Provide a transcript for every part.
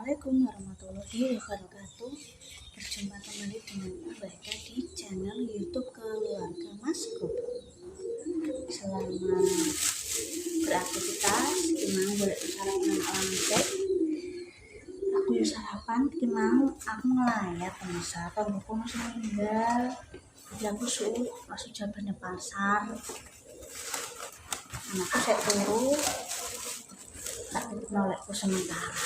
Assalamualaikum warahmatullahi wabarakatuh. Berjumpa kembali dengan Mbak di channel YouTube Keluarga Mas Gobo. Selamat beraktivitas, gimana boleh sarapan langsung. Aku sarapan, gimana aku ngelayat pemirsa. Kalau aku masih meninggal, jadi aku masuk jalan pasar. Anakku saya turu, tak nolekku sementara.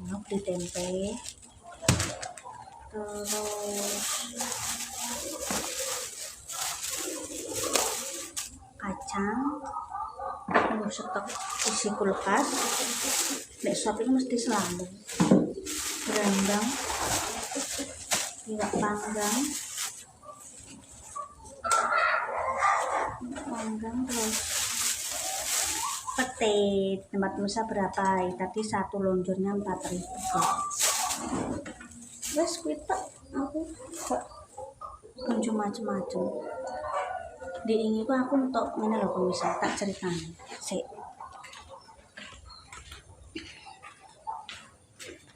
Beli tempe, terus kacang, terus stok isi kulkas. Nek sop itu mesti selalu berendang, iwak panggang, terus pete. Tempat musa berapa? Tadi satu lonjornya 4.000. Wes kuitak aku kok kunjung macem-macem. Diingi aku untuk ini loh pemirsa, tak ceritanya.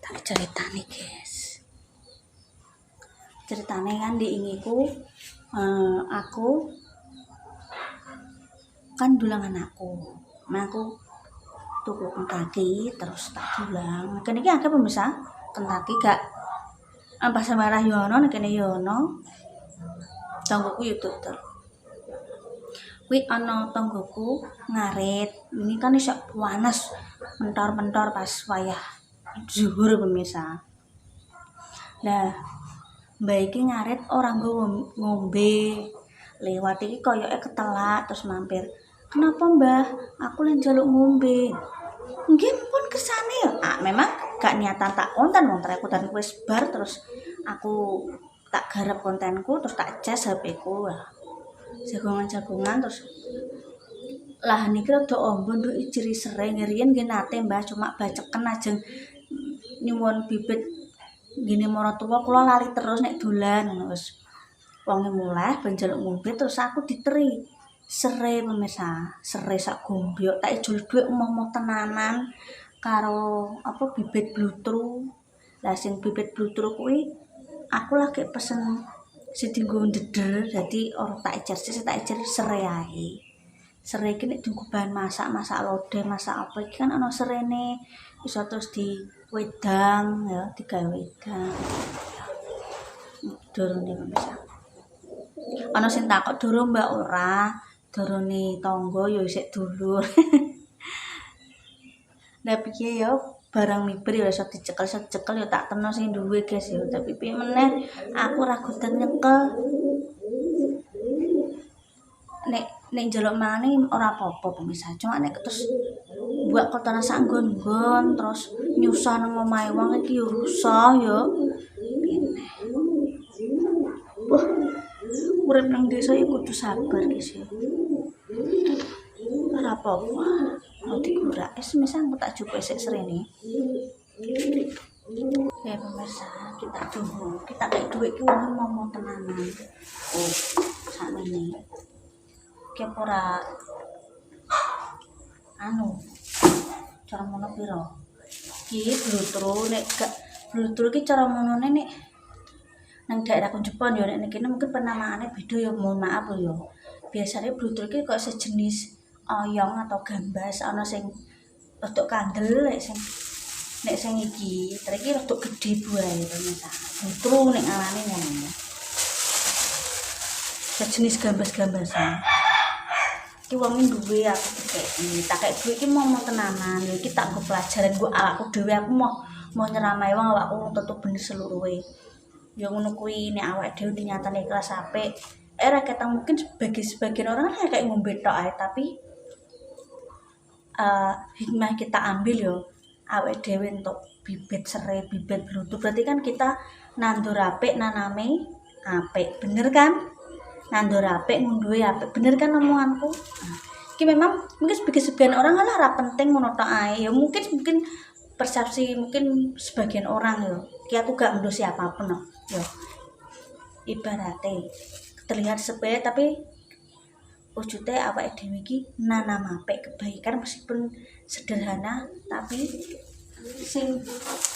Tak ceritanya guys. Ceritanya kan diingiku aku kan dulang anakku. Aku tuku kentaki terus tak dulang. Kene iki akeh pemirsa, kentaki gak apa samarah yono kene yono. Tonggoku yo tutur. Kuwi ana tonggoku ngarit. Ini kan iso panas mentor-mentor pas wayah zuhur pemirsa. Lah mbak iki ngarit ora ngombe. Lewat iki koyoke ketelak terus mampir. Kenapa mbah? Aku lan jaluk ngombe. Nggih pun kesane ya. Memang gak niatan tak konten wong aku dan wis bar terus aku tak garap kontenku terus tak cas HP-ku. Jagongan-jagongan terus lah niki rada ombo nduk ijeri sering riyen nggih nate mbah cuma baceken ajeng nyuwun bibit ngene maratuwa kula lali terus nek dolan ngono wis. Wonge mulai ben jaluk ngombe terus aku diteri. Serai pemirsa, serai sak gombyok tak ijol dhuwit emoh-emoh tenanan karo apa bibit blutru. Lah sing bibit blutru kuwi aku lagi pesen sing dienggo ndeder dadi ora tak ijar sik tak ijar serai ae. Serai iki nek dienggo bahan masak lodeh, masak apa iki kan ana serene iso terus di wedang ya, digawe wedang. Dorone pemirsa. Ana sing takok doro mbak ora. Dorone tangga ya isik dulur. Lah piye ya barang miber ya iso dicekel ya tak teno sing duwe guys ya. Tapi piye meneh aku ora goten nyekel. Nek njaluk mangane ora apa-apa pemirsa. Cuma nek terus buat kotoran sak nggon-nggon terus nyusah nang omahe wong iki ya rusak ya. Urip nang desa ya kudu sabar guys ya. Ora apa-apa. Mau digurak semisal aku tak jupuk sik serene. Ya pemirsa, kita tunggu. Kita kayak duit ki wong ngomong tenanan. Oh, sakmene. Ki ora cara mono piro? Ki blutru nek gak blutru ki cara monone nek nang daerah Jepang ya nek kene mungkin penamaannya beda ya, mohon maaf ya. Biasanya blutru ki kok sejenis oyong atau gambas ana sing rodok kandel nek sing iki trek iki rodok gedhe buahe ternyata. Blutru nek ngarane ngono. Sejenis gambas-gambasan. Iki wong duwe aku dikeki. Tak kek duwe iki momong tenanan. Ya iki tak nggo pelajaran nggo awakku dhewe aku mau nyeramahi wong awakku tutup bener seluruhe. Ya ngono kuwi nek awake dhewe nyatane ikhlas apik. Ora ketang mungkin sebagian orang kan kayak ngombe tok ae tapi hikmah kita ambil yo awake dhewe untuk bibit serai, bibit blutru. Berarti kan kita nandur apik, naname apik. Bener kan? Nandur apik, ngunduhe apik. Bener kan omonganku? Iki memang mungkin sebagian orang ora penting ngono tok ae. Ya mungkin persepsi mungkin sebagian orang yo. Ki aku gak ngendosi apapun no. Yo. Ibaratnya terlihat sepele tapi wujudnya awake dhewe iki nanam apik kebaikan meskipun sederhana tapi sing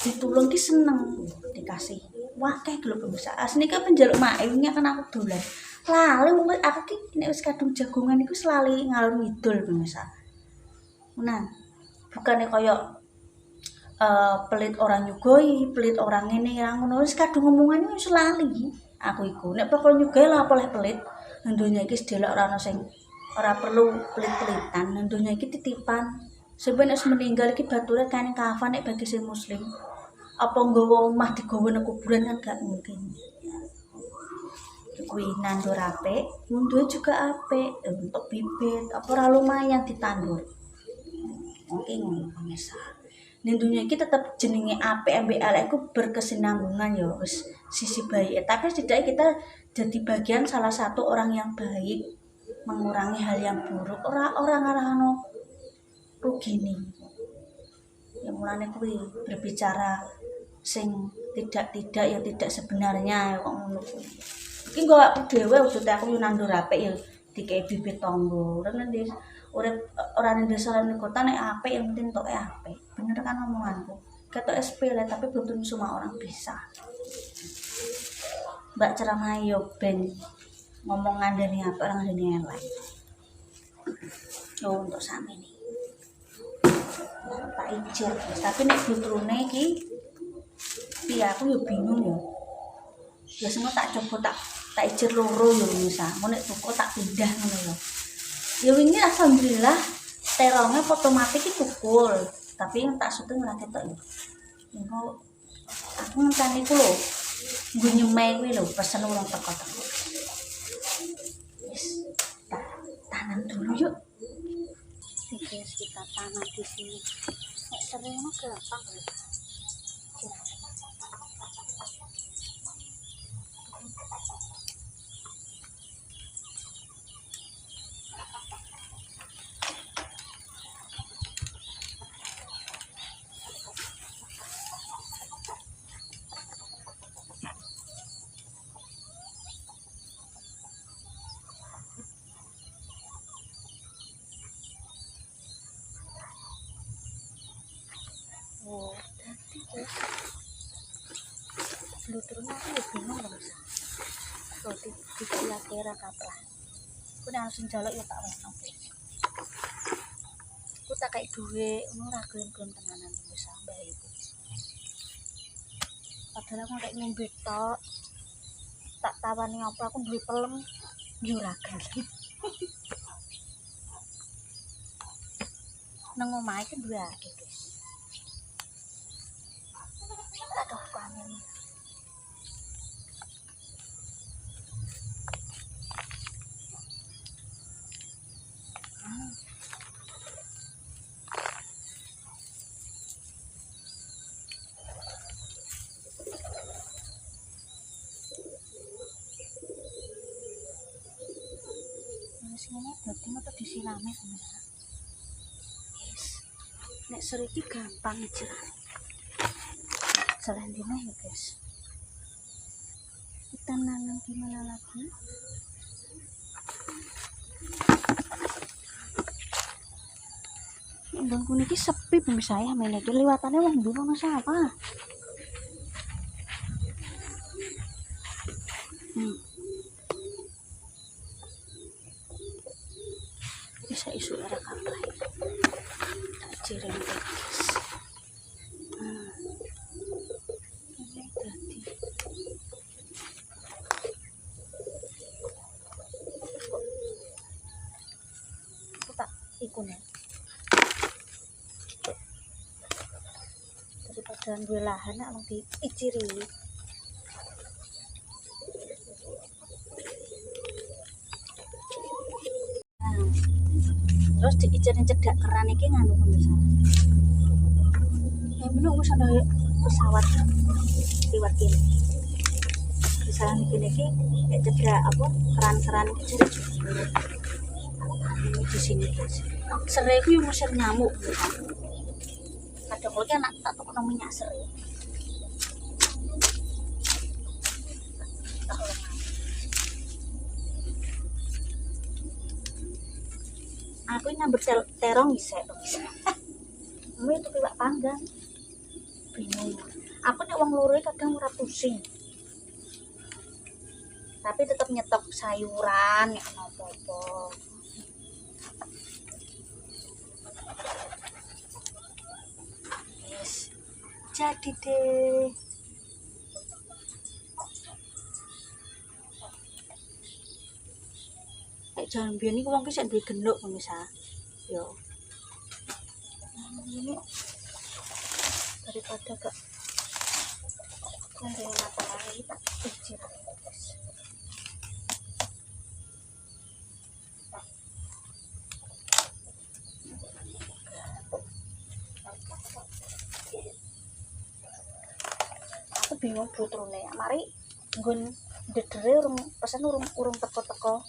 ditulung ki seneng dikasih wakeh lho pemirsa. Asline kan penjaluk mae wingi kan aku dolan. Lali aku ki nek wis kadung jagongan iku selali ngalor ngidul pemirsa. Nah, bukannya kaya pelit orang nyugoi, pelit orang ngene orang ngono wis kadung ngomongan wis lali. Aku iku nek perkara nyugoi lah apa pelit. Nang donya iki sedelok ora ono sing ora perlu pelit-pelitan. Nang donya iki titipan. Sampeyan wis meninggal iki bature kane kafan nek bagi sing muslim. Apa nggawa omah digawa nang kuburan kan gak mungkin. Kuwi nandur apik, mundur juga apik, untuk bibit, apa ora lumayan ditandur. Oke ngono pemirsa. Ning dunia iki tetep jenenge apik ambek elek iku berkesinambungan ya wis sisi baik. Tapi setidaknya kita jadi bagian salah satu orang yang baik, mengurangi hal yang buruk. Orang ngarano rugine. Ya mulane kuwi berbicara sing tidak ya tidak sebenarnya kok ngono kuwi. Iki nggo aku dhewe wujud aku yo nandur apik ya dikei bibit tangga. Urip ora ning desa lan kota nek apik yang penting entuke apik. Bener kan omonganku. Ketok sepele tapi belum tentu semua orang bisa. Mbak ceramah yo ben ngomong ngandani apik orang ngandani elek. Yo untuk sami nih. Tak ijir, tapi nek butrune iki piye aku yo bingung yo. Biasanya tak coba tak ijir loro yo bisa. Mau nek buku tak pindah ngono lho. Ya wingi alhamdulillah terongnya otomatis iki tukul, tapi yang tak syuting ora ketok yo. Engko aku ngenteni ku lho. Nggo nyemai kuwi lho pesen wong teko-teko. Wis tanam dulu yuk. Guys, kita tanam di sini. Nek sering gampang lho. Oh, tadi guys. Luturnya aku ya bingung loh bisa. Tuh di kira kaplah. Aku langsung jaluk ya tak weno guys. Aku tak kayak duwe ngono ra gelem tenanan bisa bae iku. Padahal aku kayak ngombe tok. Tak tawani apa aku duwe pelem yo ra gelem. Nang omahe kan duwe akeh guys. Aduh panen. Ini dadi metu disirame pemirsa. Yes. Nek sore iki gampang jirane. Selain dino ya guys. Kita nanam di mana lagi? Bangku niki sepi pemirsa ya main iki liwatane wong ndi ono sapa? Bisa isu era kaplay. Tak jireng guys. Ini tadi. Aku tak ikut nih. Daripada duwe lahan nak mau diiciri. Terus diijarin cedak keran iki nganu pemirsa. Ya bener wis ana pesawat liwat kene. Misalnya kene iki cedak apa keran-keran iki jadi ini di sini guys. Serai ku yo ngusir nyamuk. Kadang kok anak tak tukang minyak serai. Aku nyambut terong bisa. Ini itu piwak panggang. bingung. Aku nek wong loro kadang ora pusing. Tapi tetap nyetok sayuran nek ana apa-apa. Yes. Jadi deh. Jangan biar ini wong ki sik duwe genduk pemirsa. Yo. Ini daripada gak ngombe matahari tak ijir. Aku bingung putrune. Mari nggon dedere urung pesen urung teko-teko.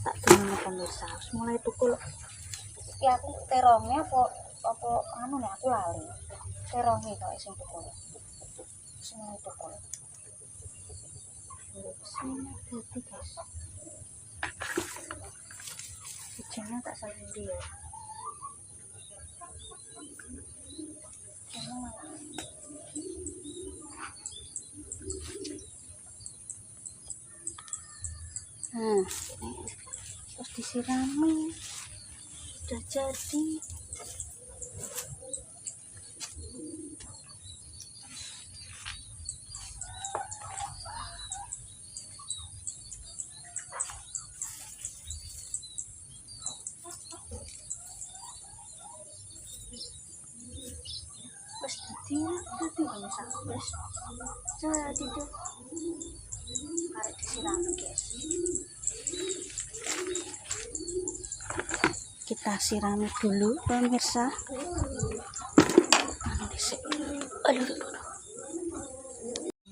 Tak temen pemirsa, mulai tukul. Ya aku terongnya apa anu nih aku lali. Terongnya kok sing tukul. Mulai tukul. Sini gitu guys. Ijennya tak sendiri ya. Nah, terus disirami udah jadi. Wes jadi masak wes jadi deh. Karek disirami guys. Kita sirami dulu pemirsa. Aduh.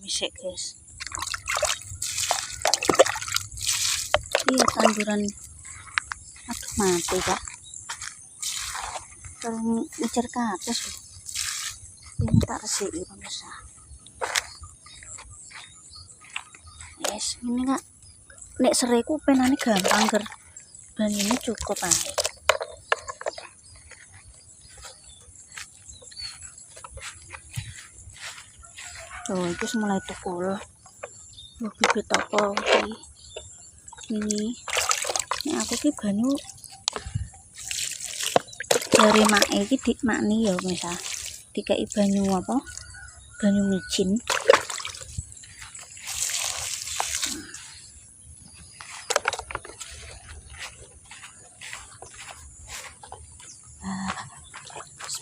Misek guys. Iya tanduran. Aduh mati kak. Kalau ngejar ke atas ini tak resik pemirsa. Yes, ini kak. Nek sereku penane gampang ger. Dan ini cukup aja. Tuh, itu mulai tukul. Bibit apa ini aku ki banyu dari mak iki dikmakni ya misal dikai banyu apa banyu micin.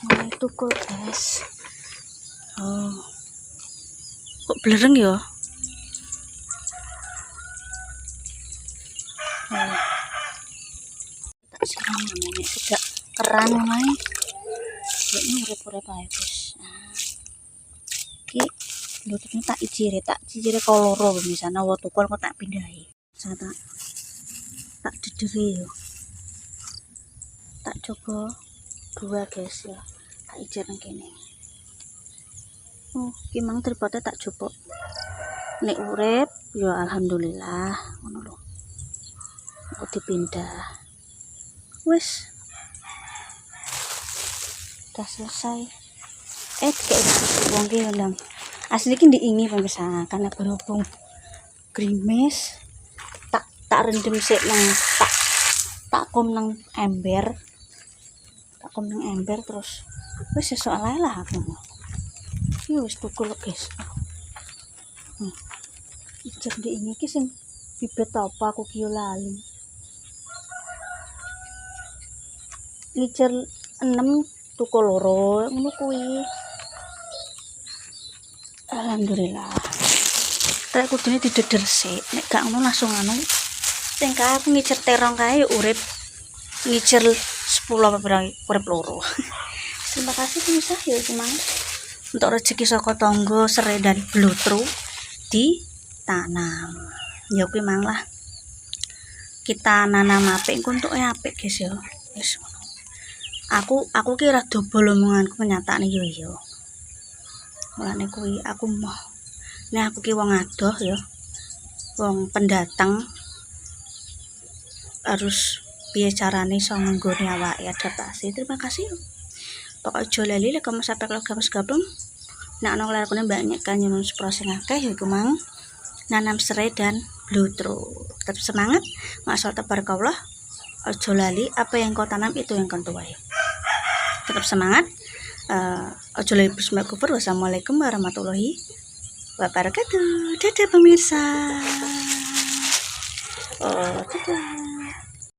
Mulai tukul guys. Oh kok belereng ya. Tak siram ini tidak keran mulai ini urip-urip aja guys. Iki lututnya tak ijire koloro misalnya wa tukul kok tak pindahi. Saya tak dederi yo. Tak coba dua guys ya. Tak ijir nang kene. Oh, ki mang tripode tak coba. Nek urip ya alhamdulillah ngono lho. Aku dipindah. Wes. Udah selesai. Kayak wong ki ndang. Asli ki diingi pemirsa karena berhubung grimis tak rendem sik nang tak kom nang ember. Tak kom nang ember terus wis sesuk ae lah aku. Iki wis tukul guys. Ijek diingi ki sing bibit apa aku ki lali. Ngicer 6 tukul loro ngono kuwi. Alhamdulillah. Rek kudune dideder sik, nek gak ngono langsung anu. Tengka aku ngicer terong kae urip. Ngicer 10 apa berang urip loro. Terima kasih pemirsa ya cuma untuk rezeki saka tangga serai dan blutru ditanam. Ya kuwi mang lah. Kita nanam apik engko entuke apik guys ya. Wis aku ki rada dobol omonganku kenyataan yo yo. Mulane kuwi aku mau nek aku ki wong adoh ya. Wong pendatang harus piye carane iso nggone awake adaptasi. Terima kasih. Pokok aja lali lek kamu sampai logam segabung nek ana larakune banyak kan nyunun sepro sing akeh yaiku mang nanam serai dan blutro. Tetap semangat, masya Allah tabarakallah. Aja lali apa yang kau tanam itu yang kau tuai. Tetap semangat. Aja lali bismillahirrahmanirrahim. Wassalamualaikum warahmatullahi wabarakatuh. Dadah pemirsa. Dadah.